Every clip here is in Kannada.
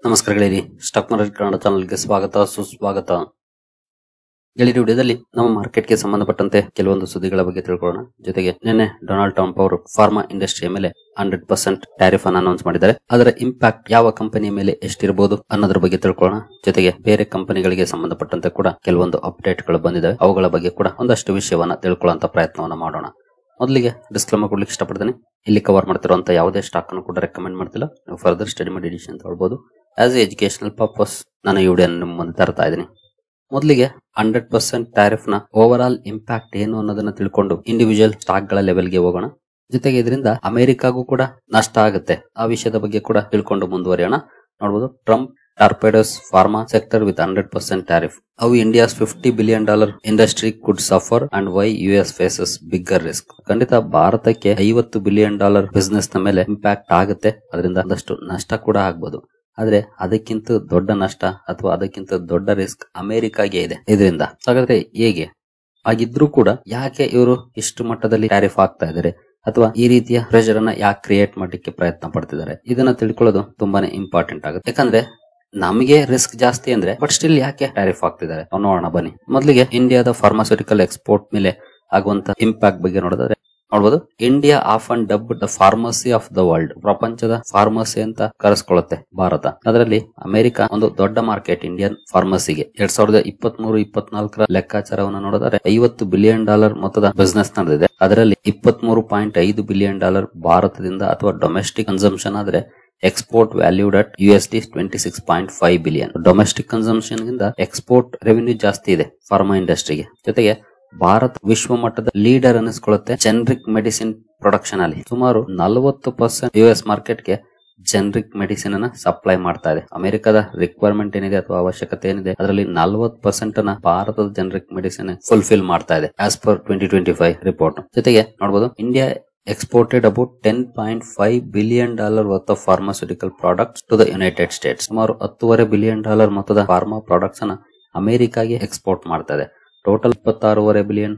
ನಮಸ್ಕಾರ ಗೆಳೆಯರಿ, ಸ್ಟಾಕ್ ಮಾರ್ಕೆಟ್ ಕನ್ನಡ ಚಾನಲ್ಗೆ ಸ್ವಾಗತ ಸುಸ್ವಾಗತ. ಗೆಳೆಯರಿ, ವಿಡಿಯೋದಲ್ಲಿ ನಮ್ಮ ಮಾರ್ಕೆಟ್ಗೆ ಸಂಬಂಧಪಟ್ಟಂತೆ ಕೆಲವೊಂದು ಸುದ್ದಿಗಳ ಬಗ್ಗೆ ತಿಳ್ಕೊಳ್ಳೋಣ. ಜೊತೆಗೆ ನಿನ್ನೆ ಡೊನಾಲ್ಡ್ ಟ್ರಂಪ್ ಅವರು ಫಾರ್ಮಾ ಇಂಡಸ್ಟ್ರಿಯ ಮೇಲೆ 100% ಟ್ಯಾರಿಫ್ ಅನ್ನು ಅನೌನ್ಸ್ ಮಾಡಿದ್ದಾರೆ. ಅದರ ಇಂಪ್ಯಾಕ್ಟ್ ಯಾವ ಕಂಪನಿಯ ಮೇಲೆ ಎಷ್ಟಿರಬಹುದು ಅನ್ನೋದ್ರ ಬಗ್ಗೆ ತಿಳ್ಕೊಳ್ಳೋಣ. ಜೊತೆಗೆ ಬೇರೆ ಕಂಪನಿಗಳಿಗೆ ಸಂಬಂಧಪಟ್ಟಂತೆ ಕೂಡ ಕೆಲವೊಂದು ಅಪ್ಡೇಟ್ಗಳು ಬಂದಿದ್ದಾವೆ, ಅವುಗಳ ಬಗ್ಗೆ ಕೂಡ ಒಂದಷ್ಟು ವಿಷಯವನ್ನ ತಿಳ್ಕೊಳ್ಳುವಂತ ಪ್ರಯತ್ನವನ್ನ ಮಾಡೋಣ. ಮೊದಲಿಗೆ ಡಿಸ್ಕ್ಲೇಮರ್ ಕೊಡ್ಲಿಕ್ಕೆ ಇಷ್ಟಪಡ್ತೀನಿ. ಇಲ್ಲಿ ಕವರ್ ಮಾಡ್ತಿರುವಂತ ಯಾವುದೇ ಸ್ಟಾಕ್ ಅನ್ನು ಕೂಡ ರೆಕಮೆಂಡ್ ಮಾಡ್ತಿಲ್ಲ. ನೀವು ಫರ್ದರ್ ಸ್ಟಡಿ ಮಾಡಿ ಎಡಿಷನ್ ತಗೊಳ್ಬಹುದು. ಆಸ್ ಎ ಎಜುಕೇಶನಲ್ ಪರ್ಪಸ್ ನಾನು ಈ ವಿಡಿಯೋ ನಿಮ್ಮ ಮುಂದೆ ತರ್ತಾ ಇದ್ದೀನಿ. ಮೊದಲಿಗೆ 100% ಟ್ಯಾರಿಫ್ ನ ಓವರ್ ಆಲ್ ಇಂಪ್ಯಾಕ್ಟ್ ಏನು ಅನ್ನೋದನ್ನ ತಿಳ್ಕೊಂಡು ಇಂಡಿವಿಜುವಲ್ ಸ್ಟಾಕ್ ಗಳ ಲೆವೆಲ್ಗೆ ಹೋಗೋಣ. ಜೊತೆಗೆ ಇದರಿಂದ ಅಮೆರಿಕಾಗೂ ಕೂಡ ನಷ್ಟ ಆಗುತ್ತೆ, ಆ ವಿಷಯದ ಬಗ್ಗೆ ಕೂಡ ತಿಳ್ಕೊಂಡು ಮುಂದುವರಿಯೋಣ. ನೋಡಬಹುದು, Trump torpedoes pharma sector with 100% tariff. How India's $50 billion industry could suffer and why US faces bigger risk. ಖಂಡಿತ ಭಾರತಕ್ಕೆ $50 ಬಿಲಿಯನ್ ಬಿಸ್ನೆಸ್ ನ ಮೇಲೆ ಇಂಪ್ಯಾಕ್ಟ್ ಆಗುತ್ತೆ, ಅದರಿಂದ ಒಂದಷ್ಟು ನಷ್ಟ ಕೂಡ ಆಗ್ಬೋದು. ಆದ್ರೆ ಅದಕ್ಕಿಂತ ದೊಡ್ಡ ನಷ್ಟ ಅಥವಾ ಅದಕ್ಕಿಂತ ದೊಡ್ಡ ರಿಸ್ಕ್ ಅಮೆರಿಕಾಗೆ ಇದೆ ಇದರಿಂದ. ಹಾಗಾದ್ರೆ ಹೇಗೆ ಆಗಿದ್ರೂ ಕೂಡ ಯಾಕೆ ಇವರು ಇಷ್ಟು ಮಟ್ಟದಲ್ಲಿ ಟ್ಯಾರಿಫ್ ಆಗ್ತಾ ಇದ್ದಾರೆ ಅಥವಾ ಈ ರೀತಿಯ ಪ್ರೆಷರ್ ಅನ್ನ ಯಾಕೆ ಕ್ರಿಯೇಟ್ ಮಾಡಲಿಕ್ಕೆ ಪ್ರಯತ್ನ ಪಡ್ತಿದ್ದಾರೆ, ಇದನ್ನ ತಿಳ್ಕೊಳ್ಳೋದು ತುಂಬಾನೇ ಇಂಪಾರ್ಟೆಂಟ್ ಆಗುತ್ತೆ. ಯಾಕಂದ್ರೆ ನಮಗೆ ರಿಸ್ಕ್ ಜಾಸ್ತಿ ಅಂದ್ರೆ ಬಟ್ ಸ್ಟಿಲ್ ಯಾಕೆ ಟ್ಯಾರಿಫ್ ಆಗ್ತಿದ್ದಾರೆ ನೋಡೋಣ ಬನ್ನಿ. ಮೊದಲಿಗೆ ಇಂಡಿಯಾದ ಫಾರ್ಮಾಸ್ಯೂಟಿಕಲ್ ಎಕ್ಸ್ಪೋರ್ಟ್ ಮೇಲೆ ಆಗುವಂತ ಇಂಪ್ಯಾಕ್ಟ್ ಬಗ್ಗೆ ನೋಡೋದಾದ್ರೆ ನೋಡಬಹುದು, India often dub the pharmacy of the world, ಪ್ರಪಂಚದ ಫಾರ್ಮಸಿ ಅಂತ ಕರೆಸ್ಕೊಳ್ಳುತ್ತೆ ಭಾರತ. ಅದರಲ್ಲಿ ಅಮೆರಿಕ ಒಂದು ದೊಡ್ಡ ಮಾರ್ಕೆಟ್ ಇಂಡಿಯನ್ ಫಾರ್ಮಸಿಗೆ. 2023-24 ಲೆಕ್ಕಾಚಾರವನ್ನು ನೋಡಿದರೆ $50 ಬಿಲಿಯನ್ ಮೊತ್ತದ ಬಿಸ್ನೆಸ್ ನಡೆದಿದೆ. ಅದರಲ್ಲಿ $23.5 ಬಿಲಿಯನ್ ಭಾರತದಿಂದ ಅಥವಾ ಡೊಮೆಸ್ಟಿಕ್ ಕನ್ಸಂಪ್ಷನ್ ಆದ್ರೆ export valued at $26.5 billion. Domestic consumption ಗಿಂತ ಎಕ್ಸ್ಪೋರ್ಟ್ ರೆವಿನ್ಯೂ ಜಾಸ್ತಿ ಇದೆ ಫಾರ್ಮಾ ಇಂಡಸ್ಟ್ರಿಗೆ. ಜೊತೆಗೆ ಭಾರತ ವಿಶ್ವ ಮಟ್ಟದ ಲೀಡರ್ ಅನಿಸ್ಕೊಳ್ಳುತ್ತೆ ಜನರಿಕ್ ಮೆಡಿಸಿನ್ ಪ್ರೊಡಕ್ಷನ್ ಅಲ್ಲಿ. ಸುಮಾರು 40% US ಮಾರ್ಕೆಟ್ಗೆ ಜನರಿಕ್ ಮೆಡಿಸಿನ್ ಅನ್ನ ಸಪ್ಲೈ ಮಾಡ್ತಾ ಇದೆ. ಅಮೆರಿಕದ ರಿಕ್ವೈರ್ಮೆಂಟ್ ಏನಿದೆ ಅಥವಾ ಅವಶ್ಯಕತೆ ಏನಿದೆ ಅದರಲ್ಲಿ 40% ಅನ್ನ ಭಾರತದ ಜನರಿಕ್ ಮೆಡಿಸಿನ್ ಫುಲ್ಫಿಲ್ ಮಾಡ್ತಾ ಇದೆ ಆಸ್ ಪರ್ 2025 ರಿಪೋರ್ಟ್. ಜೊತೆಗೆ ನೋಡಬಹುದು, India exported about $10.5 billion worth of pharmaceutical products to the United States. ಸುಮಾರು $10.5 ಬಿಲಿಯನ್ ಮೊತ್ತದ ಫಾರ್ಮಾ ಪ್ರಾಡಕ್ಟ್ಸ್ ಅನ್ನ ಅಮೆರಿಕಾಗೆ ಎಕ್ಸ್ಪೋರ್ಟ್ ಮಾಡ್ತಾ ಇದೆ. ಟೋಟಲ್ $26.5 ಬಿಲಿಯನ್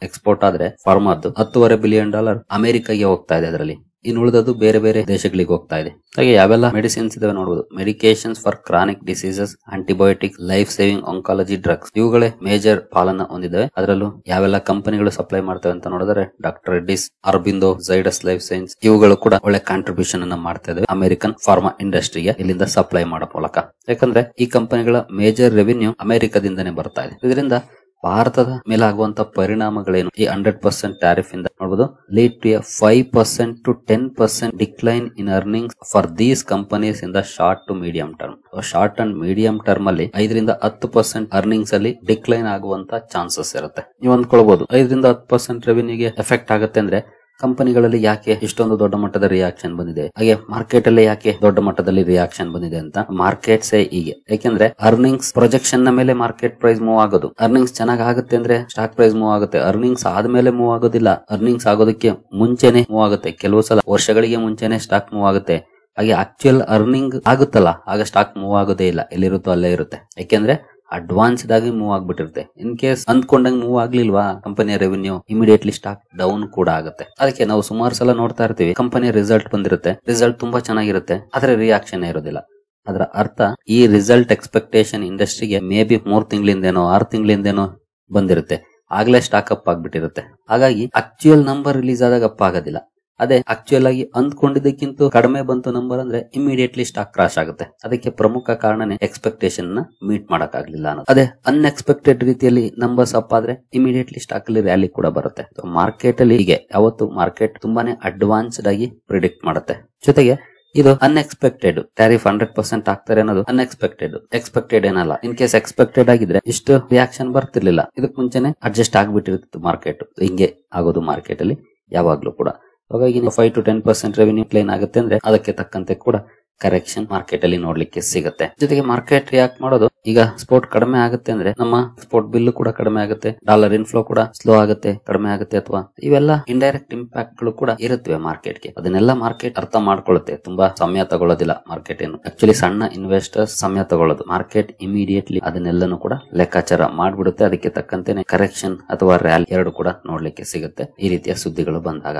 ಎಕ್ಸ್ಪೋರ್ಟ್ ಆದ್ರೆ ಫಾರ್ಮಾದ್ದು $10.5 ಬಿಲಿಯನ್ ಅಮೆರಿಕಾಗೆ ಹೋಗ್ತಾ ಇದೆ. ಅದರಲ್ಲಿ ಇನ್ನು ಉಳಿದದ್ದು ಬೇರೆ ಬೇರೆ ದೇಶಗಳಿಗೆ ಹೋಗ್ತಾ ಇದೆ. ಹಾಗೆ ಯಾವೆಲ್ಲ ಮೆಡಿಸಿನ್ಸ್ ಇದಾವೆ ನೋಡಬಹುದು, medications for chronic diseases, antibiotic, life saving oncology drugs, ಇವುಗಳೇ ಮೇಜರ್ ಪಾಲನ್ನ ಹೊಂದಿದ್ದಾವೆ. ಅದರಲ್ಲೂ ಯಾವೆಲ್ಲ ಕಂಪನಿಗಳು ಸಪ್ಲೈ ಮಾಡ್ತವೆ ಅಂತ ನೋಡಿದ್ರೆ doctor Reddy's, Aurobindo, Zydus life science ಇವುಗಳು ಕೂಡ ಒಳ್ಳೆ ಕಾಂಟ್ರಿಬ್ಯೂಷನ್ ಅನ್ನ ಮಾಡ್ತಾ ಇದಾವೆ ಅಮೆರಿಕನ್ ಫಾರ್ಮಾ ಇಂಡಸ್ಟ್ರಿಗೆ ಇಲ್ಲಿಂದ ಸಪ್ಲೈ ಮಾಡೋ ಮೂಲಕ. ಯಾಕಂದ್ರೆ ಈ ಕಂಪನಿಗಳ ಮೇಜರ್ ರೆವಿನ್ಯೂ ಅಮೆರಿಕದಿಂದನೇ ಬರ್ತಾ ಇದೆ. ಇದರಿಂದ ಭಾರತದ ಮೇಲೆ ಆಗುವಂತ ಪರಿಣಾಮಗಳೇನು, ಈ 100% ಟ್ಯಾರಿಫ್ ಇಂದ ನೋಡಬಹುದು, lead to 5% to 10% decline in earnings for these companies in the short to medium term. Short and medium term ಅಲ್ಲಿ 5-10% ಅರ್ನಿಂಗ್ಸ್ ಅಲ್ಲಿ ಡಿಕ್ಲೈನ್ ಆಗುವಂತ ಚಾನ್ಸಸ್ ಇರುತ್ತೆ. ನೀವು ಅಂದ್ಕೊಳ್ಬಹುದು 5-10% ರೆವಿನ್ಯೂಗೆ ಎಫೆಕ್ಟ್ ಆಗುತ್ತೆ ಅಂದ್ರೆ ಕಂಪನಿಗಳಲ್ಲಿ ಯಾಕೆ ಇಷ್ಟೊಂದು ದೊಡ್ಡ ಮಟ್ಟದ ರಿಯಾಕ್ಷನ್ ಬಂದಿದೆ, ಹಾಗೆ ಮಾರ್ಕೆಟ್ ಅಲ್ಲಿ ಯಾಕೆ ದೊಡ್ಡ ಮಟ್ಟದಲ್ಲಿ ರಿಯಾಕ್ಷನ್ ಬಂದಿದೆ ಅಂತ. ಮಾರ್ಕೆಟ್ಸ್ ಹೀಗೆ, ಯಾಕೆಂದ್ರೆ ಅರ್ನಿಂಗ್ಸ್ ಪ್ರೊಜೆಕ್ಷನ್ ನ ಮೇಲೆ ಮಾರ್ಕೆಟ್ ಪ್ರೈಸ್ ಮೂವ್ ಆಗೋದು. ಅರ್ನಿಂಗ್ಸ್ ಚೆನ್ನಾಗಿ ಆಗುತ್ತೆ ಅಂದ್ರೆ ಸ್ಟಾಕ್ ಪ್ರೈಸ್ ಮೂವ್ ಆಗುತ್ತೆ. ಅರ್ನಿಂಗ್ಸ್ ಆದ್ಮೇಲೆ ಮೂವ್ ಆಗೋದಿಲ್ಲ, ಅರ್ನಿಂಗ್ಸ್ ಆಗೋದಕ್ಕೆ ಮುಂಚೆನೆ ಮೂವ್ ಆಗುತ್ತೆ. ಕೆಲವು ಸಲ ವರ್ಷಗಳಿಗೆ ಮುಂಚೆನೆ ಸ್ಟಾಕ್ ಮೂವ್ ಆಗುತ್ತೆ. ಹಾಗೆ ಆಕ್ಚುಯಲ್ ಅರ್ನಿಂಗ್ ಆಗುತ್ತಲ್ಲ ಆಗ ಸ್ಟಾಕ್ ಮೂವ್ ಆಗೋದೇ ಇಲ್ಲ, ಎಲ್ಲಿರುತ್ತೋ ಅಲ್ಲೇ ಇರುತ್ತೆ. ಯಾಕೆಂದ್ರೆ ಅಡ್ವಾನ್ಸ್ಡ್ ಆಗಿ ಮೂವ್ ಆಗ್ಬಿಟ್ಟಿರುತ್ತೆ. ಇನ್ ಕೇಸ್ ಅಂದ್ಕೊಂಡಂಗ್ ಮೂವ್ ಆಗ್ಲಿಲ್ವಾ ಕಂಪನಿಯ ರೆವಿನ್ಯೂ, ಇಮಿಡಿಯೇಟ್ಲಿ ಸ್ಟಾಕ್ ಡೌನ್ ಕೂಡ ಆಗುತ್ತೆ. ಅದಕ್ಕೆ ನಾವು ಸುಮಾರು ಸಲ ನೋಡ್ತಾ ಇರ್ತೀವಿ, ಕಂಪನಿಯ ರಿಸಲ್ಟ್ ಬಂದಿರುತ್ತೆ, ರಿಸಲ್ಟ್ ತುಂಬಾ ಚೆನ್ನಾಗಿರುತ್ತೆ, ಆದ್ರೆ ರಿಯಾಕ್ಷನ್ ಇರೋದಿಲ್ಲ. ಅದರ ಅರ್ಥ ಈ ರಿಸಲ್ಟ್ ಎಕ್ಸ್ಪೆಕ್ಟೇಷನ್ ಇಂಡಸ್ಟ್ರಿಗೆ ಮೇ ಬಿ 3 ತಿಂಗಳಿಂದೇನೋ 6 ತಿಂಗಳಿಂದೇನೋ ಬಂದಿರುತ್ತೆ, ಆಗ್ಲೇ ಸ್ಟಾಕ್ ಅಪ್ ಆಗ್ಬಿಟ್ಟಿರುತ್ತೆ. ಹಾಗಾಗಿ ಆಕ್ಚುಯಲ್ ನಂಬರ್ ರಿಲೀಸ್ ಆದಾಗ ಅಪ್ ಆಗೋದಿಲ್ಲ. ಅದೇ ಆಕ್ಚುಯಲ್ ಆಗಿ ಅಂದ್ಕೊಂಡಿದ್ದಕ್ಕಿಂತ ಕಡಿಮೆ ಬಂತು ನಂಬರ್ ಅಂದ್ರೆ ಇಮಿಡಿಯೇಟ್ಲಿ ಸ್ಟಾಕ್ ಕ್ರಾಶ್ ಆಗುತ್ತೆ. ಅದಕ್ಕೆ ಪ್ರಮುಖ ಕಾರಣನೇ ಎಕ್ಸ್ಪೆಕ್ಟೇಷನ್ ನ ಮೀಟ್ ಮಾಡಕ್ ಆಗ್ಲಿಲ್ಲ ಅನ್ನೋದು. ಅದೇ ಅನ್ಎಕ್ಸ್ಪೆಕ್ಟೆಡ್ ರೀತಿಯಲ್ಲಿ ನಂಬರ್ಸ್ ಅಪ್ ಆದ್ರೆ ಇಮಿಡಿಯೇಟ್ಲಿ ಸ್ಟಾಕ್ ಅಲ್ಲಿ ರ್ಯಾಲಿ ಕೂಡ ಬರುತ್ತೆ. ಮಾರ್ಕೆಟ್ ಅಲ್ಲಿ ಹೀಗೆ ಯಾವತ್ತು ಮಾರ್ಕೆಟ್ ತುಂಬಾನೇ ಅಡ್ವಾನ್ಸ್ಡ್ ಆಗಿ ಪ್ರಿಡಿಕ್ಟ್ ಮಾಡುತ್ತೆ. ಜೊತೆಗೆ ಇದು ಅನ್ಎಕ್ಸ್ಪೆಕ್ಟೆಡ್ ಟ್ಯಾರಿಫ್ 100% ಆಗ್ತಾರೆ ಅನ್ನೋದು ಅನ್ಎಕ್ಸ್ಪೆಕ್ಟೆಡ್, ಎಕ್ಸ್ಪೆಕ್ಟೆಡ್ ಏನಲ್ಲ. ಇನ್ ಕೇಸ್ ಎಕ್ಸ್ಪೆಕ್ಟೆಡ್ ಆಗಿದ್ರೆ ಇಷ್ಟು ರಿಯಾಕ್ಷನ್ ಬರ್ತಿರ್ಲಿಲ್ಲ, ಇದಕ್ ಮುಂಚೆನೆ ಅಡ್ಜಸ್ಟ್ ಆಗ್ಬಿಟ್ಟಿರುತ್ತೆ ಮಾರ್ಕೆಟ್. ಹಿಂಗೆ ಆಗೋದು ಮಾರ್ಕೆಟ್ ಅಲ್ಲಿ ಯಾವಾಗ್ಲೂ ಕೂಡ. ಹಾಗಾಗಿ 5-10% ರೆವಿನ್ಯೂ ಕ್ಲೈನ್ ಆಗುತ್ತೆ ಅಂದ್ರೆ ಅದಕ್ಕೆ ತಕ್ಕಂತೆ ಕೂಡ ಕರೆಕ್ಷನ್ ಮಾರ್ಕೆಟ್ ಅಲ್ಲಿ ನೋಡ್ಲಿಕ್ಕೆ ಸಿಗುತ್ತೆ. ಜೊತೆಗೆ ಮಾರ್ಕೆಟ್ ರಿಯಾಕ್ಟ್ ಮಾಡೋದು, ಈಗ ಸ್ಪೋರ್ಟ್ ಕಡಿಮೆ ಆಗುತ್ತೆ ಅಂದ್ರೆ ನಮ್ಮ ಸ್ಪೋರ್ಟ್ ಬಿಲ್ ಕೂಡ ಕಡಿಮೆ ಆಗುತ್ತೆ, ಡಾಲರ್ ಇನ್ಫ್ಲೋ ಕೂಡ ಸ್ಲೋ ಆಗುತ್ತೆ, ಕಡಿಮೆ ಆಗುತ್ತೆ, ಅಥವಾ ಇವೆಲ್ಲ ಇಂಡೈರೆಕ್ಟ್ ಇಂಪ್ಯಾಕ್ಟ್ ಗಳು ಕೂಡ ಇರುತ್ತವೆ ಮಾರ್ಕೆಟ್ಗೆ. ಅದನ್ನೆಲ್ಲ ಮಾರ್ಕೆಟ್ ಅರ್ಥ ಮಾಡ್ಕೊಳ್ಳುತ್ತೆ. ತುಂಬಾ ಸಮಯ ತಗೊಳ್ಳೋದಿಲ್ಲ ಮಾರ್ಕೆಟ್ ಏನು. ಆಕ್ಚುಲಿ ಸಣ್ಣ ಇನ್ವೆಸ್ಟರ್ಸ್ ಸಮಯ ತಗೊಳ್ಳೋದು, ಮಾರ್ಕೆಟ್ ಇಮಿಡಿಯೇಟ್ಲಿ ಅದನ್ನೆಲ್ಲನೂ ಕೂಡ ಲೆಕ್ಕಾಚಾರ ಮಾಡ್ಬಿಡುತ್ತೆ. ಅದಕ್ಕೆ ತಕ್ಕಂತೆನೆ ಕರೆಕ್ಷನ್ ಅಥವಾ ರ್ಯಾಲಿ ಎರಡು ಕೂಡ ನೋಡ್ಲಿಕ್ಕೆ ಸಿಗುತ್ತೆ ಈ ರೀತಿಯ ಸುದ್ದಿಗಳು ಬಂದಾಗ.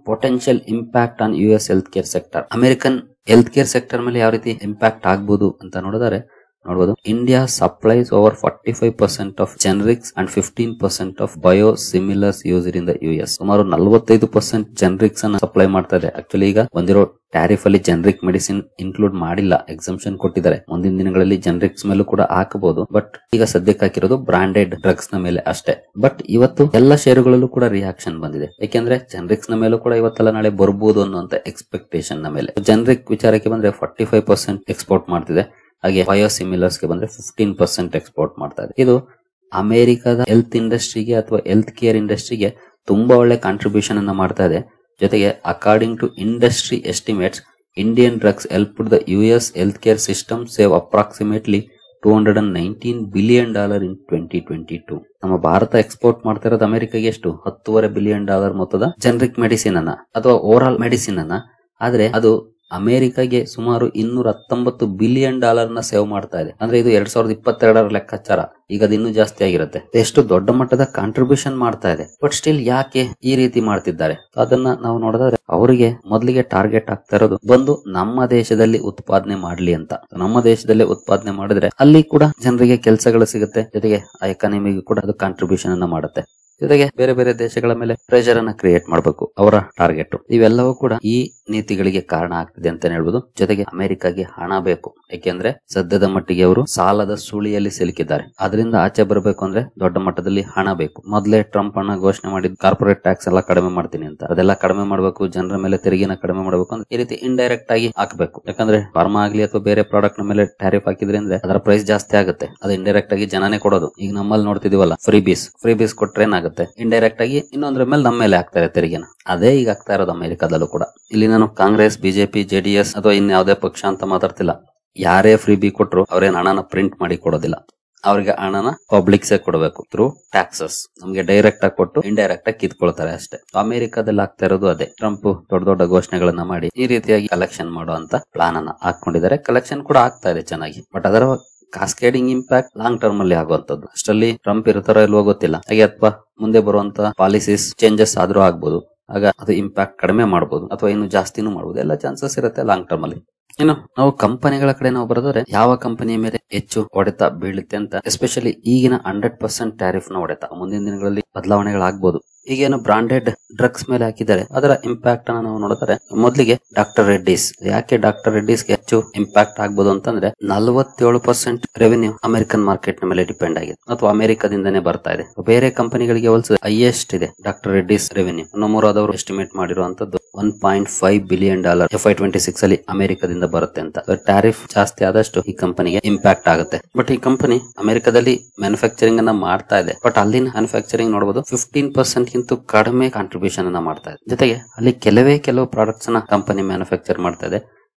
Potential impact on US health care sector. American health care sector ಮೇಲೆ ಯಾವ ರೀತಿ ಇಂಪ್ಯಾಕ್ಟ್ ಆಗ್ಬೋದು ಅಂತ ನೋಡಿದರೆ ನೋಡಬಹುದು, India supplies over 45% of generics and 15% of biosimilars used in the US. ಸುಮಾರು 45% ಜನರಿಕ್ಸ್ ಅನ್ನ ಸಪ್ಲೈ ಮಾಡ್ತಾ ಇದೆ. ಆಕ್ಚುಲಿ ಈಗ ಬಂದಿರೋ ಟ್ಯಾರಿಫ್ ಅಲ್ಲಿ ಜನರಿಕ್ ಮೆಡಿಸಿನ್ ಇನ್ಕ್ಲೂಡ್ ಮಾಡಿಲ್ಲ, ಎಕ್ಸಂಪ್ಷನ್ ಕೊಟ್ಟಿದ್ದಾರೆ. ಮುಂದಿನ ದಿನಗಳಲ್ಲಿ ಜನರಿಕ್ಸ್ ಮೇಲೂ ಕೂಡ ಹಾಕಬಹುದು, ಬಟ್ ಈಗ ಸದ್ಯಕ್ಕೆ ಹಾಕಿರೋದು ಬ್ರಾಂಡೆಡ್ ಡ್ರಗ್ಸ್ ನ ಮೇಲೆ ಅಷ್ಟೇ. ಬಟ್ ಇವತ್ತು ಎಲ್ಲ ಷೇರುಗಳಲ್ಲೂ ಕೂಡ ರಿಯಾಕ್ಷನ್ ಬಂದಿದೆ. ಯಾಕೆಂದ್ರೆ ಜನರಿಕ್ಸ್ ನ ಮೇಲೂ ಕೂಡ ಇವತ್ತೆಲ್ಲ ನಾಳೆ ಬರ್ಬೋದು ಅನ್ನುವಂತ ಎಕ್ಸ್ಪೆಕ್ಟೇಷನ್ ನ ಮೇಲೆ. ಜನರಿಕ್ ವಿಚಾರಕ್ಕೆ ಬಂದ್ರೆ 45% ಎಕ್ಸ್ಪೋರ್ಟ್ ಮಾಡ್ತಿದೆ. ಹಾಗೆ ಬಯೋಸಿಮಿಲರ್ಸ್ ಗೆ ಬಂದ್ರೆ 15% ಎಕ್ಸ್ಪೋರ್ಟ್ ಮಾಡ್ತಾ ಇದೆ. ಇದು ಅಮೆರಿಕದ ಹೆಲ್ತ್ ಇಂಡಸ್ಟ್ರಿಗೆ ಅಥವಾ ಹೆಲ್ತ್ ಕೇರ್ ಇಂಡಸ್ಟ್ರಿಗೆ ತುಂಬಾ ಒಳ್ಳೆ ಕಾಂಟ್ರಿಬ್ಯೂಷನ್ ಅನ್ನ ಮಾಡ್ತಾ ಇದೆ. ಜೊತೆಗೆ according to industry estimates, Indian drugs helped the US health care system save approximately $219 billion in 2022. ನಮ್ಮ ಭಾರತ ಎಕ್ಸ್ಪೋರ್ಟ್ ಮಾಡ್ತಾ ಇರೋದು ಅಮೆರಿಕಾಗೆ ಎಷ್ಟು? $10.5 billion ಮೊತ್ತದ ಜನರಿಕ್ ಮೆಡಿಸಿನ್ ಅನ್ನ ಅಥವಾ ಓವರ್ ಆಲ್ ಮೆಡಿಸಿನ್ ಅನ್ನ. ಆದ್ರೆ ಅದು ಅಮೆರಿಕಾಗೆ ಸುಮಾರು $219 billion ನ ಸೇವ್ ಮಾಡ್ತಾ ಇದೆ. ಅಂದ್ರೆ ಇದು 2022 ಲೆಕ್ಕಾಚಾರ. ಈಗ ಅದು ಇನ್ನೂ ಜಾಸ್ತಿ ಆಗಿರುತ್ತೆ. ಎಷ್ಟು ದೊಡ್ಡ ಮಟ್ಟದ ಕಾಂಟ್ರಿಬ್ಯೂಷನ್ ಮಾಡ್ತಾ ಇದೆ. ಬಟ್ ಸ್ಟಿಲ್ ಯಾಕೆ ಈ ರೀತಿ ಮಾಡ್ತಿದ್ದಾರೆ ಅದನ್ನ ನಾವು ನೋಡಿದ್ರೆ, ಅವರಿಗೆ ಮೊದಲಿಗೆ ಟಾರ್ಗೆಟ್ ಆಗ್ತಾ ಇರೋದು ಬಂದು ನಮ್ಮ ದೇಶದಲ್ಲಿ ಉತ್ಪಾದನೆ ಮಾಡ್ಲಿ ಅಂತ. ನಮ್ಮ ದೇಶದಲ್ಲೇ ಉತ್ಪಾದನೆ ಮಾಡಿದ್ರೆ ಅಲ್ಲಿ ಕೂಡ ಜನರಿಗೆ ಕೆಲಸಗಳು ಸಿಗುತ್ತೆ, ಜೊತೆಗೆ ಆ ಎಕಾನಮಿಗೂ ಕೂಡ ಅದು ಕಾಂಟ್ರಿಬ್ಯೂಷನ್ ಅನ್ನ ಮಾಡುತ್ತೆ. ಜೊತೆಗೆ ಬೇರೆ ಬೇರೆ ದೇಶಗಳ ಮೇಲೆ ಪ್ರೆಷರ್ ಅನ್ನ ಕ್ರಿಯೇಟ್ ಮಾಡಬೇಕು ಅವರ ಟಾರ್ಗೆಟ್. ಇವೆಲ್ಲವೂ ಕೂಡ ಈ ನೀತಿಗಳಿಗೆ ಕಾರಣ ಆಗ್ತಿದೆ ಅಂತ ಹೇಳ್ಬೋದು. ಜೊತೆಗೆ ಅಮೆರಿಕಾಗೆ ಹಣ ಬೇಕು. ಯಾಕೆಂದ್ರೆ ಸದ್ಯದ ಮಟ್ಟಿಗೆ ಅವರು ಸಾಲದ ಸುಳಿಯಲ್ಲಿ ಸಿಲುಕಿದ್ದಾರೆ. ಅದರಿಂದ ಆಚೆ ಬರಬೇಕು ಅಂದ್ರೆ ದೊಡ್ಡ ಮಟ್ಟದಲ್ಲಿ ಹಣ ಬೇಕು. ಮೊದಲೇ ಟ್ರಂಪ್ ಅನ್ನ ಘೋಷಣೆ ಮಾಡಿದ್ ಕಾರ್ಪೊರೇಟ್ ಟ್ಯಾಕ್ಸ್ ಎಲ್ಲ ಕಡಿಮೆ ಮಾಡ್ತೀನಿ ಅಂತ. ಅದೆಲ್ಲ ಕಡಿಮೆ ಮಾಡಬೇಕು, ಜನರ ಮೇಲೆ ತೆರಿಗೆನ ಕಡಿಮೆ ಮಾಡಬೇಕು ಅಂದ್ರೆ ಈ ರೀತಿ ಇಂಡೈರೆಕ್ಟ್ ಆಗಿ ಹಾಕಬೇಕು. ಯಾಕಂದ್ರೆ ಫಾರ್ಮಾ ಆಗ್ಲಿ ಅಥವಾ ಬೇರೆ ಪ್ರಾಡಕ್ಟ್ ನ ಮೇಲೆ ಟ್ಯಾರಿಫ್ ಹಾಕಿದ್ರೆ ಅಂದ್ರೆ ಅದರ ಪ್ರೈಸ್ ಜಾಸ್ತಿ ಆಗುತ್ತೆ. ಅದು ಇಂಡೈರೆಕ್ಟ್ ಆಗಿ ಜನನೇ ಕೊಡೋದು. ಈಗ ನಮ್ಮಲ್ಲಿ ನೋಡ್ತಿದೀವಲ್ಲ, ಫ್ರೀ ಬೀಸ್ ಕೊಟ್ರೆ ಏನಾಗುತ್ತೆ, ಇಂಡೈರೆಕ್ಟ್ ಆಗಿ ಇನ್ನೊಂದ್ರ ಮೇಲೆ ನಮ್ಮ ಮೇಲೆ ಹಾಕ್ತಾರೆ ತೆರಿಗೆನ. ಅದೇ ಈಗ ಆಗ್ತಾ ಇರೋದು ಅಮೆರಿಕದಲ್ಲೂ ಕೂಡ. ಇಲ್ಲಿ ನಾನು ಕಾಂಗ್ರೆಸ್, ಬಿಜೆಪಿ, ಜೆಡಿಎಸ್ ಅಥವಾ ಇನ್ಯಾವುದೇ ಪಕ್ಷ ಅಂತ ಮಾತಾಡ್ತಿಲ್ಲ. ಯಾರೇ ಫ್ರೀ ಬಿ ಕೊಟ್ರು ಅವ್ರೇನ್ ಹಣನ ಪ್ರಿಂಟ್ ಮಾಡಿ ಕೊಡೋದಿಲ್ಲ. ಅವ್ರಿಗೆ ಹಣನ ಪಬ್ಲಿಕ್ಸೇ ಕೊಡಬೇಕು ಥ್ರೂ ಟ್ಯಾಕ್ಸಸ್. ನಮ್ಗೆ ಡೈರೆಕ್ಟ್ ಆಗಿ ಕೊಟ್ಟು ಇಂಡೈರೆಕ್ಟ್ ಆಗಿ ಕಿತ್ಕೊಳ್ತಾರೆ ಅಷ್ಟೇ. ಅಮೆರಿಕದಲ್ಲಿ ಆಗ್ತಾ ಇರೋದು ಅದೇ. ಟ್ರಂಪ್ ದೊಡ್ಡ ದೊಡ್ಡ ಘೋಷಣೆಗಳನ್ನ ಮಾಡಿ ಈ ರೀತಿಯಾಗಿ ಕಲೆಕ್ಷನ್ ಮಾಡುವಂತ ಪ್ಲಾನ್ ಅನ್ನ ಹಾಕೊಂಡಿದ್ದಾರೆ. ಕಲೆಕ್ಷನ್ ಕೂಡ ಆಗ್ತಾ ಇದೆ ಚೆನ್ನಾಗಿ. ಬಟ್ ಅದರ ಕಾಸ್ಕೇಡಿಂಗ್ ಇಂಪ್ಯಾಕ್ಟ್ ಲಾಂಗ್ ಟರ್ಮ್ ಅಲ್ಲಿ ಆಗುವಂತದ್ದು. ಅಷ್ಟರಲ್ಲಿ ಟ್ರಂಪ್ ಇರ್ತಾರೋ ಇಲ್ವೋ ಗೊತ್ತಿಲ್ಲ. ಹಾಗೆ ಅಥವಾ ಮುಂದೆ ಬರುವಂತ ಪಾಲಿಸೀಸ್ ಚೇಂಜಸ್ ಆದ್ರೂ ಆಗ್ಬೋದು. ಆಗ ಅದು ಇಂಪ್ಯಾಕ್ಟ್ ಕಡಿಮೆ ಮಾಡಬಹುದು ಅಥವಾ ಇನ್ನು ಜಾಸ್ತಿನೂ ಮಾಡಬಹುದು. ಎಲ್ಲ ಚಾನ್ಸಸ್ ಇರುತ್ತೆ ಲಾಂಗ್ ಟರ್ಮ್ ಅಲ್ಲಿ. ಇನ್ನು ನಾವು ಕಂಪನಿಗಳ ಕಡೆ ನಾವು ಬರೋದ್ರೆ, ಯಾವ ಕಂಪನಿಯ ಮೇಲೆ ಹೆಚ್ಚು ಹೊಡೆತ ಬೀಳುತ್ತೆ ಅಂತ, ಎಸ್ಪೆಷಲಿ ಈಗಿನ 100% ಟ್ಯಾರಿಫ್ ನ ಹೊಡೆತ ಮುಂದಿನ ದಿನಗಳಲ್ಲಿ ಬದಲಾವಣೆಗಳಾಗಬಹುದು. ಈಗೇನು ಬ್ರಾಂಡೆಡ್ ಡ್ರಗ್ಸ್ ಮೇಲೆ ಹಾಕಿದ್ದಾರೆ, ಅದರ ಇಂಪ್ಯಾಕ್ಟ್ ಅನ್ನ ನಾವು ನೋಡಿದ್ರೆ, ಮೊದಲಿಗೆ ಡಾಕ್ಟರ್ ರೆಡ್ಡಿಸ್. ಯಾಕೆ ಡಾಕ್ಟರ್ ರೆಡ್ಡಿಸ್ಗೆ ಹೆಚ್ಚು ಇಂಪ್ಯಾಕ್ಟ್ ಆಗ್ಬೋದು ಅಂತಂದ್ರೆ, 47% ರೆವೆನ್ಯೂ ಅಮೆರಿಕನ್ ಮಾರ್ಕೆಟ್ ನ ಮೇಲೆ ಡಿಪೆಂಡ್ ಆಗಿದೆ ಅಥವಾ ಅಮೆರಿಕದಿಂದನೇ ಬರ್ತಾ ಇದೆ. ಬೇರೆ ಕಂಪನಿಗಳಿಗೆ ಹೋಲಿಸಿದ್ರೆ ಹೈಯೆಸ್ಟ್ ಇದೆ ಡಾಕ್ಟರ್ ರೆಡ್ಡಿಸ್ ರೆವೆನ್ಯೂ. ನೊಮುರಾದವರು ಎಸ್ಟಿಮೇಟ್ ಮಾಡಿರುವಂತದ್ದು $1.5 billion FY26 ಅಲ್ಲಿ ಅಮೆರಿಕದಿಂದ ಬರುತ್ತೆ ಅಂತ. ಟ್ಯಾರಿಫ್ ಜಾಸ್ತಿ ಆದಷ್ಟು ಈ ಕಂಪನಿಗೆ ಇಂಪ್ಯಾಕ್ಟ್ ಆಗುತ್ತೆ. ಬಟ್ ಈ ಕಂಪನಿ ಅಮೆರಿಕದಲ್ಲಿ ಮ್ಯಾನುಫ್ಯಾಕ್ಚರಿಂಗ್ ಅನ್ನ ಮಾಡ್ತಾ ಇದೆ. ಬಟ್ ಅಲ್ಲಿನ ಮ್ಯಾನುಫ್ಯಾಕ್ಚರಿಂಗ್ ನೋಡಬಹುದು 15% ಗಿಂತ ಕಡಿಮೆ ಕಾಂಟ್ರಿಬ್ಯೂಷನ್ ಅನ್ನ ಮಾಡ್ತಾ ಇದೆ. ಜೊತೆಗೆ ಅಲ್ಲಿ ಕೆಲವು ಪ್ರಾಡಕ್ಟ್ಸ್ ನ ಕಂಪನಿ ಮ್ಯಾನುಫ್ಯಾಕ್ಚರ್ ಮಾಡ್ತಾ ಇದೆ.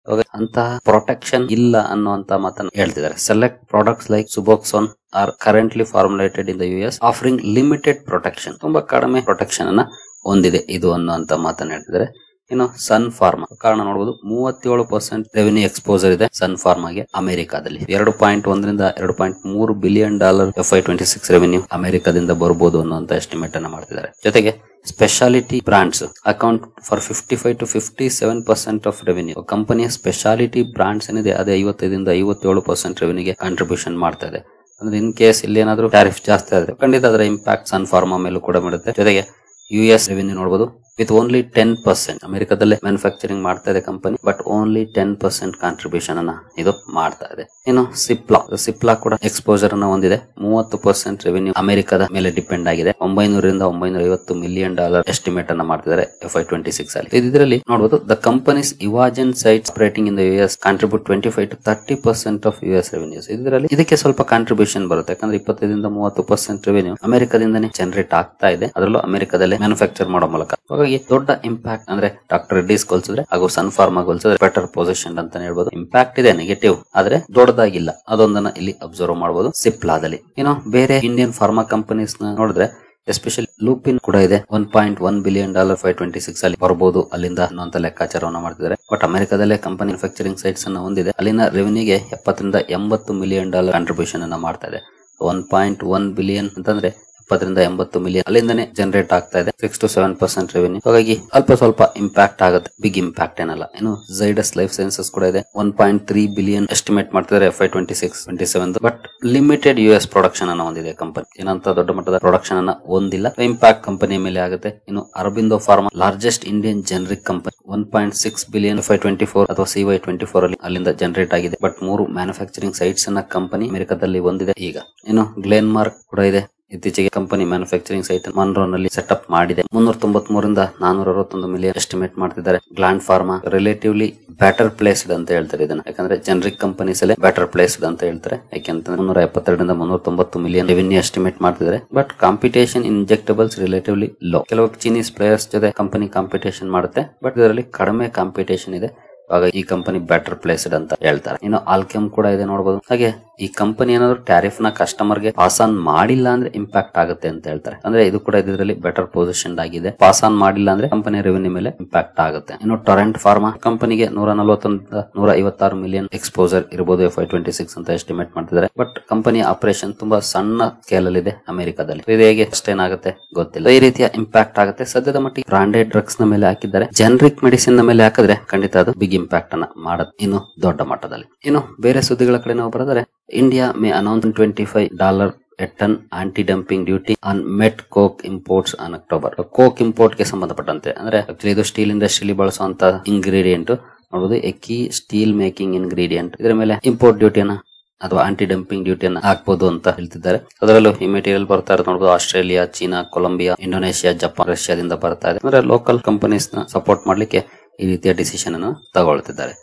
ಅಂತ ಪ್ರೊಟೆಕ್ಷನ್ ಇಲ್ಲ ಅನ್ನುವಂತ ಮಾತನ್ನು ಹೇಳ್ತಿದ್ದಾರೆ. Select products like Suboxone are currently formulated in the US offering limited protection. ತುಂಬಾ ಕಡಿಮೆ ಪ್ರೊಟೆಕ್ಷನ್ ಅನ್ನ ಹೊಂದಿದೆ ಇದು ಅನ್ನುವಂತ ಮಾತನ್ನ ಹೇಳ್ತಿದ್ದಾರೆ. ಇನ್ನು ಸನ್ ಫಾರ್ಮಾ ಕಾರಣ ನೋಡಬಹುದು, 37% ರೆವೆನ್ಯೂ ಎಕ್ಸ್ಪೋಸರ್ ಇದೆ ಸನ್ ಫಾರ್ಮಾಗೆ ಅಮೆರಿಕಾದಲ್ಲಿ. 2.1 ರಿಂದ 2.3 billion FY26 ರೆವೆನ್ಯೂ ಅಮೆರಿಕದಿಂದ ಬರಬಹುದು ಅನ್ನುವಂತ ಎಸ್ಟಿಮೇಟ್ ಅನ್ನ ಮಾಡ್ತಿದ್ದಾರೆ. ಜೊತೆಗೆ speciality brands account for 55 to 57% of revenue. ಕಂಪನಿಯ ಸ್ಪೆಷಾಲಿಟಿ ಬ್ರಾಂಡ್ಸ್ ಏನಿದೆ ಅದೇ 55 ರಿಂದ 57% ರೆವೆನ್ಯೂಗೆ ಕಾಂಟ್ರಿಬ್ಯೂಷನ್ ಮಾಡ್ತಾ ಇದೆ. ಅಂದ್ರೆ ಇನ್ ಕೇಸ್ ಇಲ್ಲಿ ಏನಾದ್ರು ಟ್ಯಾರಿಫ್ ಜಾಸ್ತಿ ಆದ್ರೆ ಖಂಡಿತ ಅದರ ಇಂಪ್ಯಾಕ್ಟ್ ಸನ್ ಫಾರ್ಮಾ ಮೇಲೂ ಕೂಡ ಮಾಡುತ್ತೆ. ಜೊತೆಗೆ US ರೆವೆನ್ಯೂ ನೋಡಬಹುದು ವಿತ್ ಓನ್ಲಿ 10%. ಅಮೆರಿಕದಲ್ಲೇ ಮ್ಯಾನುಫ್ಯಾಕ್ಚರಿಂಗ್ ಮಾಡ್ತಾ ಇದೆ ಕಂಪನಿ, ಬಟ್ ಓನ್ಲಿ 10% ಕಾಂಟ್ರಿಬ್ಯೂಷನ್ ಅನ್ನ ಇದು ಮಾಡ್ತಾ ಇದೆ. ಇನ್ನು ಸಿಪ್ಲಾ ಕೂಡ ಎಕ್ಸ್ಪೋಜರ್ ಅನ್ನ ಹೊಂದಿದೆ. 30% ರೆವೆನ್ಯೂ ಅಮೆರಿಕದ ಮೇಲೆ ಡಿಪೆಂಡ್ ಆಗಿದೆ. $900 ರಿಂದ $950 million ಎಸ್ಟಿಮೇಟ್ ಅನ್ನ ಮಾಡ್ತಿದ್ದಾರೆ FY26 ಅಲ್ಲಿ. ಇದರಲ್ಲಿ ನೋಡಬಹುದು, ದ ಕಂಪನೀಸ್ ಇವಾಜನ್ sites operating in the US contribute 25 to 30% of US revenues. ಇದರಲ್ಲಿ ಇದಕ್ಕೆ ಸ್ವಲ್ಪ ಕಾಂಟ್ರಿಬ್ಯೂಷನ್ ಬರುತ್ತೆ. ಯಾಕಂದ್ರೆ 25 ರಿಂದ 30% ರೆವೆನ್ಯೂ ಅಮೆರಿಕದಿಂದನೇ ಜನರೇಟ್ ಆಗ್ತಾ ಇದೆ, ಅದರಲ್ಲೂ ಅಮೆರಿಕದಲ್ಲೇ ಮ್ಯಾನುಫ್ಯಾಕ್ಚರ್ ಮಾಡೋ ಮೂಲಕ. ದೊಡ್ಡ ಇಂಪ್ಯಾಕ್ಟ್ ಅಂದ್ರೆ ಡಾಕ್ಟರ್ ರೆಡ್ಡಿಸ್ ಹೋಲಿಸಿದ್ರೆ ಹಾಗೂ ಸನ್ ಫಾರ್ಮಾ ಹೋಲಿಸಿದ್ರೆ ಬೆಟರ್ ಪೊಸಿಷನ್ ಅಂತ ಹೇಳ್ಬೋದು. ಇಂಪ್ಯಾಕ್ಟ್ ಇದೆ ನೆಗೆಟಿವ್, ಆದ್ರೆ ದೊಡ್ಡದಾಗಿಲ್ಲ. ಅದೊಂದನ್ನ ಇಲ್ಲಿ ಅಬ್ಸರ್ವ್ ಮಾಡಬಹುದು ಸಿಪ್ಲಾದಲ್ಲಿ. ಇನ್ನು ಬೇರೆ ಇಂಡಿಯನ್ ಫಾರ್ಮಾ ಕಂಪನೀಸ್ ನ ನೋಡಿದ್ರೆ, ಎಸ್ಪೆಷಲಿ ಲೂಪಿನ್ ಕೂಡ ಇದೆ. $1.1 billion FY26 ಅಲ್ಲಿ ಬರಬಹುದು ಅಲ್ಲಿಂದ ಅನ್ನುವಂತ ಲೆಕ್ಕಾಚಾರವನ್ನು ಮಾಡ್ತಿದ್ದಾರೆ. ಬಟ್ ಅಮೆರಿಕದಲ್ಲೇ ಕಂಪನಿ ಮ್ಯಾನುಫ್ಯಾಕ್ಚರಿಂಗ್ ಸೈಟ್ಸ್ ಅನ್ನ ಹೊಂದಿದೆ. ಅಲ್ಲಿನ ರೆವೆನ್ಯೂಗೆ $70 ರಿಂದ $80 million ಕಾಂಟ್ರಿಬ್ಯೂಷನ್ ಅನ್ನ ಮಾಡ್ತಾ ಇದೆ. $1.1 billion ಅಂತಂದ್ರೆ 70 ಮಿಲಿಯನ್ ಅಲ್ಲಿಂದಾನೆ ಜನರೇಟ್ ಆಗ್ತಾ ಇದೆ. 6 to 7% ರೆವೆನ್ಯೂ. ಹಾಗಾಗಿ ಸ್ವಲ್ಪ ಇಂಪ್ಯಾಕ್ಟ್ ಆಗುತ್ತೆ, ಬಿಗ್ ಇಂಪ್ಯಾಕ್ಟ್ ಏನಲ್ಲ. ಇನ್ನು ಝೈಡಸ್ ಲೈಫ್ ಸೈನ್ಸಸ್ ಕೂಡ ಇದೆ. 1.3 ಬಿಲಿಯನ್ ಎಸ್ಟಿಮೇಟ್ ಮಾಡ್ತಿದ್ದಾರೆ FY 26-27. But limited US production ಅನ್ನ ಹೊಂದಿದೆ ಕಂಪನಿ. ಏನಂತ ದೊಡ್ಡ ಮಟ್ಟದ ಪ್ರೊಡಕ್ಷನ್ ಅನ್ನ ಹೊಂದಿಲ್ಲ. ಇಂಪ್ಯಾಕ್ಟ್ ಕಂಪನಿ ಮೇಲೆ ಆಗುತ್ತೆ. ಇನ್ನು Aurobindo pharma largest Indian generic company, 1.6 billion FY 24 ಅಥವಾ CY 24 ಅಲ್ಲಿ ಅಲ್ಲಿಂದ ಜನರೇಟ್ ಆಗಿದೆ. ಬಟ್ 3 ಮ್ಯಾನುಫ್ಯಾಕ್ಚರಿಂಗ್ ಸೈಟ್ಸ್ ಅನ್ನ ಕಂಪನಿ ಅಮೆರಿಕದಲ್ಲಿ ಹೊಂದಿದೆ ಈಗ. ಇನ್ನು ಗ್ಲೇನ್ ಮಾರ್ಕ್ ಕೂಡ ಇದೆ. ಇತ್ತೀಚೆಗೆ ಕಂಪನಿ ಮ್ಯಾನುಫ್ಯಾಕ್ಚರಿಂಗ್ ಸೈಟ್ ಮನ್ರೋನಲ್ಲಿ ಸೆಟಪ್ ಮಾಡಿದೆ. 393 461 ಮಿಲಿಯನ್ ಎಸ್ಟಿಮೇಟ್ ಮಾಡ್ತಿದ್ದಾರೆ. Gland pharma relatively better placed ಅಂತ ಹೇಳ್ತಾರೆ ಇದನ್ನ, ಯಾಕಂದ್ರೆ ಜನರಿಕ್ ಕಂಪನೀಸ್ ಅಲ್ಲೇ ಬೆಟರ್ ಪ್ಲೇಸ್ಡ್ ಅಂತ ಹೇಳ್ತಾರೆ. ಯಾಕೆಂತಂದ್ರೆ 372 390 ಮಿಲಿಯನ್ ರೆವೆನ್ಯೂ ಎಸ್ಟಿಮೇಟ್ ಮಾಡ್ತಿದ್ದಾರೆ. But competition injectables relatively low. ಕೆಲವು ಚೀನೀಸ್ ಪ್ಲೇಯರ್ಸ್ ಜೊತೆ ಕಂಪನಿ ಕಾಂಪಿಟೇಷನ್ ಮಾಡುತ್ತೆ, ಬಟ್ ಇದರಲ್ಲಿ ಕಡಿಮೆ ಕಾಂಪಿಟೇಷನ್ ಇದೆ. ಹಾಗಾಗಿ ಈ ಕಂಪನಿ ಬೆಟರ್ ಪ್ಲೇಸ್ಡ್ ಅಂತ ಹೇಳ್ತಾರೆ. ಇನ್ನು ಆಲ್ಕೆಮ್ ಕೂಡ ಇದೆ ನೋಡಬಹುದು. ಹಾಗೆ ಈ ಕಂಪನಿ ಏನಾದ್ರು ಟ್ಯಾರಿಫ್ ನ ಕಸ್ಟಮರ್ ಗೆ ಪಾಸ್ ಆನ್ ಮಾಡಿಲ್ಲ ಅಂದ್ರೆ ಇಂಪ್ಯಾಕ್ಟ್ ಆಗುತ್ತೆ ಅಂತ ಹೇಳ್ತಾರೆ. ಅಂದ್ರೆ ಇದು ಕೂಡ ಇದರಲ್ಲಿ ಬೆಟರ್ ಪೊಸಿಷನ್ ಆಗಿದೆ. ಪಾಸ್ ಆನ್ ಮಾಡಿಲ್ಲ ಅಂದ್ರೆ ಕಂಪನಿ ರೆವೆನ್ಯೂ ಮೇಲೆ ಇಂಪ್ಯಾಕ್ಟ್ ಆಗುತ್ತೆ. ಇನ್ನು ಟೊರೆಂಟ್ ಫಾರ್ಮಾ ಕಂಪನಿಗೆ 141 156 ಮಿಲಿಯನ್ ಎಕ್ಸ್ಪೋಜರ್ ಇರಬಹುದು FY 26 ಅಂತ ಎಸ್ಟಿಮೇಟ್ ಮಾಡ್ತಿದ್ದಾರೆ. ಬಟ್ ಕಂಪನಿಯ ಆಪರೇಷನ್ ತುಂಬಾ ಸಣ್ಣ ಸ್ಕೇಲ್ ಅಲ್ಲಿ ಇದೆ ಅಮೆರಿಕದಲ್ಲಿ. ಇದು ಹೇಗೆ ಅಷ್ಟೇನಾಗುತ್ತೆ ಗೊತ್ತಿಲ್ಲ. ಈ ರೀತಿಯ ಇಂಪ್ಯಾಕ್ಟ್ ಆಗುತ್ತೆ. ಸದ್ಯದ ಮಟ್ಟಿಗೆ ಬ್ರಾಂಡೆಡ್ ಡ್ರಗ್ಸ್ ನ ಮೇಲೆ ಹಾಕಿದ್ದಾರೆ. ಜನರಿಕ್ ಮೆಡಿಸಿನ್ ನ ಮೇಲೆ ಹಾಕಿದ್ರೆ ಖಂಡಿತ ಅದು ಬಿಗ್ ಇಂಪ್ಯಾಕ್ಟ್ ಅನ್ನ ಮಾಡುತ್ತೆ ಇನ್ನು ದೊಡ್ಡ ಮಟ್ಟದಲ್ಲಿ. ಇನ್ನು ಬೇರೆ ಸುದ್ದಿಗಳ ಕಡೆ ನಾವು ಬರೆದರೆ, India May announce $25 a ton anti-dumping duty on met coke imports on October. Coke import ಗೆ ಸಂಬಂಧಪಟ್ಟಂತೆ, ಅಂದ್ರೆ ಆಕ್ಚುಲಿ ಇದು ಸ್ಟೀಲ್ ಇಂಡಸ್ಟ್ರಿಯಲ್ಲಿ ಬಳಸುವಂತ ಇಂಗ್ರೀಡಿಯೆಂಟ್ ನೋಡಬಹುದು, ಎಕಿ ಸ್ಟೀಲ್ ಮೇಕಿಂಗ್ ಇಂಗ್ರೀಡಿಯೆಂಟ್. ಇದರ ಮೇಲೆ ಇಂಪೋರ್ಟ್ ಡ್ಯೂಟಿಯನ್ನ ಅಥವಾ ಆಂಟಿ ಡಂಪಿಂಗ್ ಡ್ಯೂಟಿಯನ್ನ ಹಾಕಬಹುದು ಅಂತ ಹೇಳ್ತಿದ್ದಾರೆ. ಅದರಲ್ಲೂ ಈ ಮೆಟೀರಿಯಲ್ ಬರ್ತಾ ಇರೋದು ನೋಡಬಹುದು, Australia, China, Colombia, Indonesia, Japan, ರಷ್ಯಾದಿಂದ ಬರ್ತಾ ಇದೆ. ಅಂದ್ರೆ ಲೋಕಲ್ ಕಂಪನೀಸ್ ನ ಸಪೋರ್ಟ್ ಮಾಡ್ಲಿಕ್ಕೆ ಈ ರೀತಿಯ ಡಿಸಿಷನ್ ಅನ್ನು ತಗೊಳ್ತಿದ್ದಾರೆ.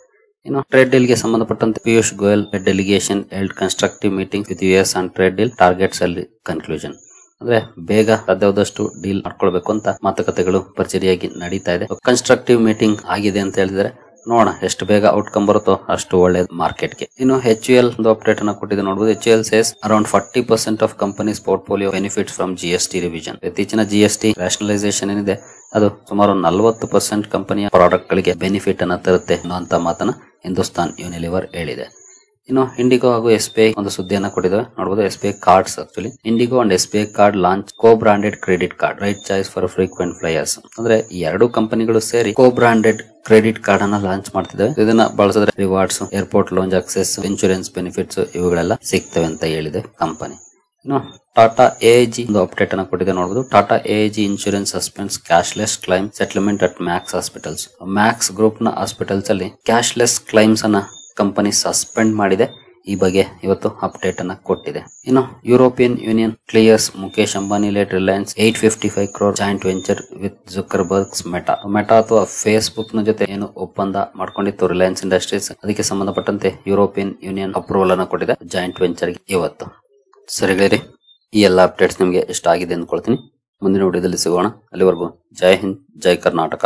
ಇನ್ನು ಟ್ರೇಡ್ ಡೀಲ್ ಗೆ ಸಂಬಂಧಪಟ್ಟಂತೆ Piyush Goyal delegation held constructive meeting with US on trade deal targets ಅಲ್ಲಿ ಕನ್ಕ್ಲೂಷನ್. ಅಂದ್ರೆ ಬೇಗ ಸಾಧ್ಯವಾದಷ್ಟು ಡೀಲ್ ಮಾಡ್ಕೊಳ್ಬೇಕು ಅಂತ ಮಾತುಕತೆಗಳು ಭರ್ಜರಿಯಾಗಿ ನಡೀತಾ ಇದೆ. ಕನ್ಸ್ಟ್ರಕ್ಟಿವ್ ಮೀಟಿಂಗ್ ಆಗಿದೆ ಅಂತ ಹೇಳಿದ್ರೆ ನೋಡೋಣ ಎಷ್ಟು ಬೇಗ ಔಟ್ಕಮ್ ಬರುತ್ತೋ ಅಷ್ಟು ಒಳ್ಳೆಯದು ಮಾರ್ಕೆಟ್ಗೆ. ಇನ್ನು HUL ಒಂದು ಅಪ್ಡೇಟ್ ಅನ್ನು ಕೊಟ್ಟಿದೆ ನೋಡಬಹುದು. HUL says around 40% of companies portfolio benefits from GST revision. ಇತ್ತೀಚಿನ GST ರ್ಯಾಷನಲೈಸೇಷನ್ ಏನಿದೆ ಅದು ಸುಮಾರು 40% ಕಂಪನಿಯ ಪ್ರಾಡಕ್ಟ್ ಗಳಿಗೆ ಬೆನಿಫಿಟ್ ಅನ್ನ ತರುತ್ತೆ ಅನ್ನುವಂತ ಮಾತನ್ನ ಹಿಂದೂಸ್ತಾನ್ ಯೂನಿಲಿವರ್ ಹೇಳಿದೆ. ಇನ್ನು ಇಂಡಿಗೋ ಹಾಗೂ SBI ಒಂದು ಸುದ್ದಿಯನ್ನ ಕೊಟ್ಟಿದ್ದಾರೆ ನೋಡಬಹುದು. SBI cards actually IndiGo and SBI card launch co branded credit card right choice for frequent flyers. ಅಂದ್ರೆ ಈ ಎರಡು ಕಂಪನಿಗಳು ಸೇರಿ ಕೋ ಬ್ರಾಂಡೆಡ್ ಕ್ರೆಡಿಟ್ ಕಾರ್ಡ್ ಅನ್ನ ಲಾಂಚ್ ಮಾಡ್ತಿದ್ದಾವೆ. ಇದನ್ನ ಬಳಸಿದ್ರೆ rewards, airport lounge access, insurance benefits ಇವುಗಳೆಲ್ಲ ಸಿಗ್ತವೆ ಅಂತ ಹೇಳಿದೆ ಕಂಪನಿ. ಇನ್ನು ಟಾಟಾ AIG ಒಂದು ಅಪ್ಡೇಟ್ ಅನ್ನ ಕೊಟ್ಟಿದೆ ನೋಡಬಹುದು. Tata AIG insurance suspends cashless claim settlement at Max hospitals. Max group ನ ಹಾಸ್ಪಿಟಲ್ಸ್ ಅಲ್ಲಿ ಕ್ಯಾಶ್ಲೆಸ್ ಕ್ಲೈಮ್ಸ್ ಅನ್ನ ಕಂಪನಿ ಸಸ್ಪೆಂಡ್ ಮಾಡಿದೆ. ಈ ಬಗ್ಗೆ ಇವತ್ತು ಅಪ್ಡೇಟ್ ಅನ್ನ ಕೊಟ್ಟಿದೆ. ಇನ್ನು European Union clears Mukesh Ambani led Reliance 855 crore joint venture with Zuckerberg's Meta ಅಥವಾ ಫೇಸ್ಬುಕ್ ನ ಜೊತೆ ಏನು ಒಪ್ಪಂದ ಮಾಡ್ಕೊಂಡಿತ್ತು ರಿಲಯನ್ಸ್ ಇಂಡಸ್ಟ್ರೀಸ್, ಅದಕ್ಕೆ ಸಂಬಂಧಪಟ್ಟಂತೆ ಯುರೋಪಿಯನ್ ಯೂನಿಯನ್ ಅಪ್ರೂವಲ್ ಅನ್ನ ಕೊಟ್ಟಿದೆ ಜಾಯಿಂಟ್ ವೆಂಚರ್ ಇವತ್ತು. ಸರಿಗಳೇ, ಈ ಎಲ್ಲ ಅಪ್ಡೇಟ್ಸ್ ನಿಮಗೆ ಇಷ್ಟ ಆಗಿದೆ ಅಂದ್ಕೊಳ್ತೀನಿ. ಮುಂದಿನ ವಿಡಿಯೋದಲ್ಲಿ ಸಿಗೋಣ. ಅಲ್ಲಿವರೆಗೂ ಜೈ ಹಿಂದ್, ಜೈ ಕರ್ನಾಟಕ.